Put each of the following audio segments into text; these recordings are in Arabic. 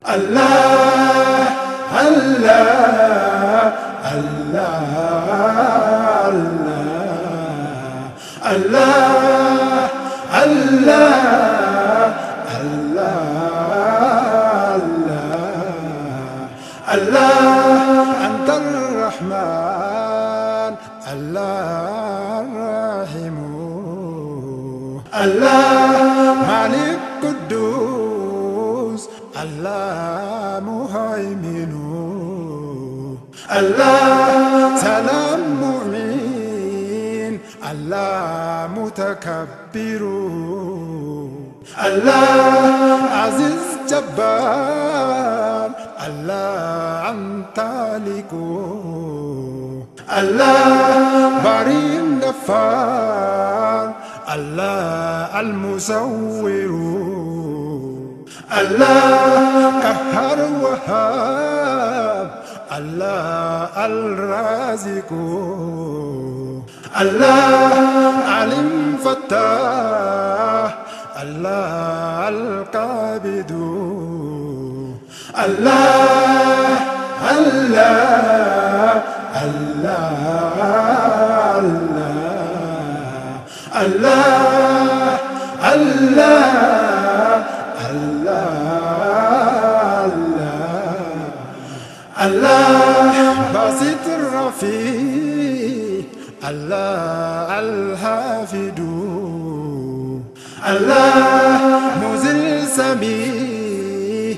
الله الله الله الله الله الله الله أنت الرحمن الله الرحيم الله مالك قدوس الله مهيمن الله سلام مؤمن الله متكبر الله عزيز جبار الله أنت مالك الله بريء غفار الله المصور الله قهار وهاب الله الرازق الله عليم فتاح الله القابض الله الله الله الله الله الله باسط الرفيع الله الحافظ الله مذل سميع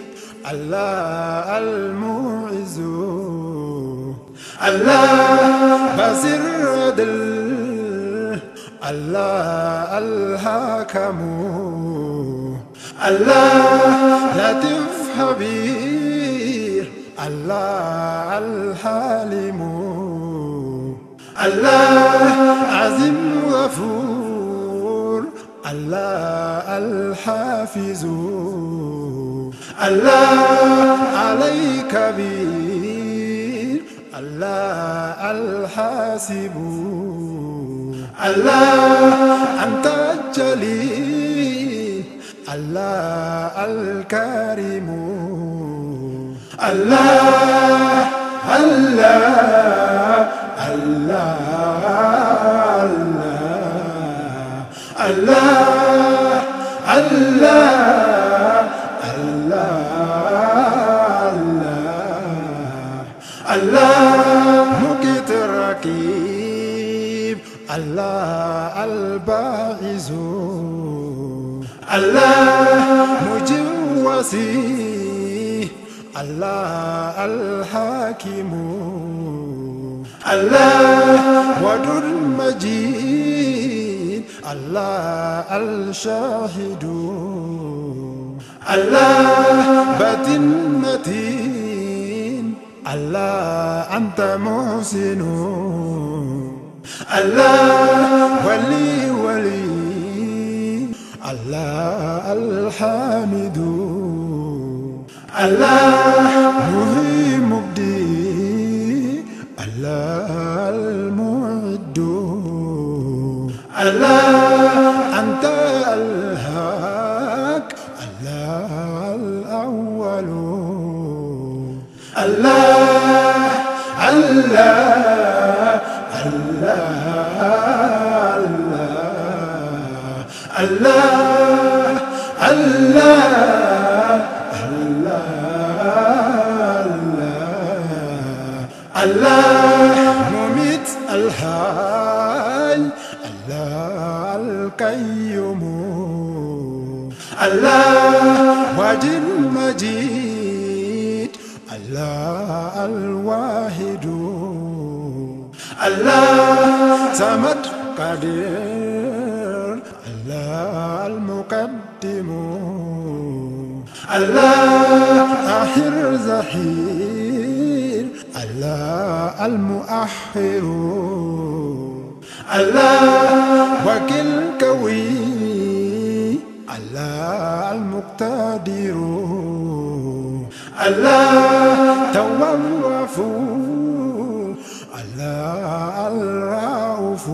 الله المعز الله بصير عدل الله الحكم الله لطيف خبير الله الحليم الله عظيم غفور الله الحافظ الله علي كبير الله الحاسب الله أنت الجليل الله الكريم الله الله الله الله الله الله مقيت الرقيب الله الباعث الله مجوسي الله الحاكم الله ودود مجيد الله الشاهد الله باطن متين الله أنت محسن الله ولي الله الحامد الله محيي مبدي الله المعد الله أنت الهاك الله الأول الله الله الله الله الله الله مميت الحي الله القيوم الله واجد مجيد الله الواحد الله صمد قدير الله المقدم الله آخر زحير الله المؤخر الله وكل قوي الله المقتدر الله تواب غفور الله الرؤوف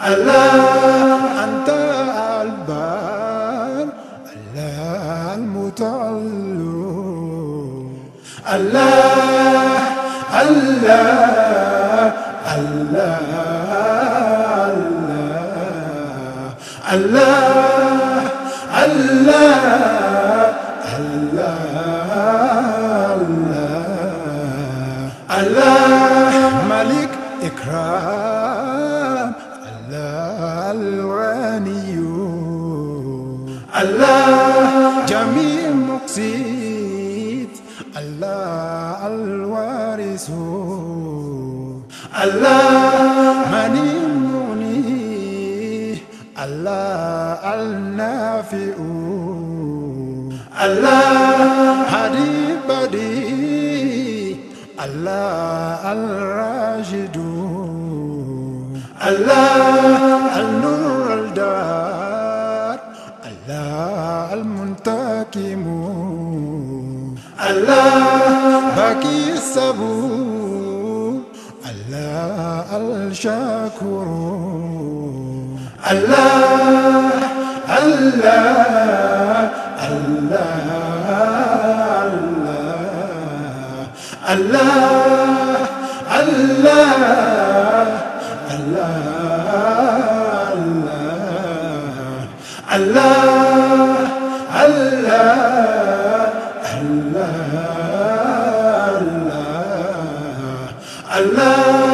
الله أنت البار الله المتعال الله الله الله الله الله الله ملك إكرام الله الغني الله جميع مقسيط الله الوارث الله مني مني الله النافع الله هادي بدي الله الراشد الله النور الدار الله المنتقم الله باقي الصبور الله الشاكر الله الله الله الله الله الله الله الله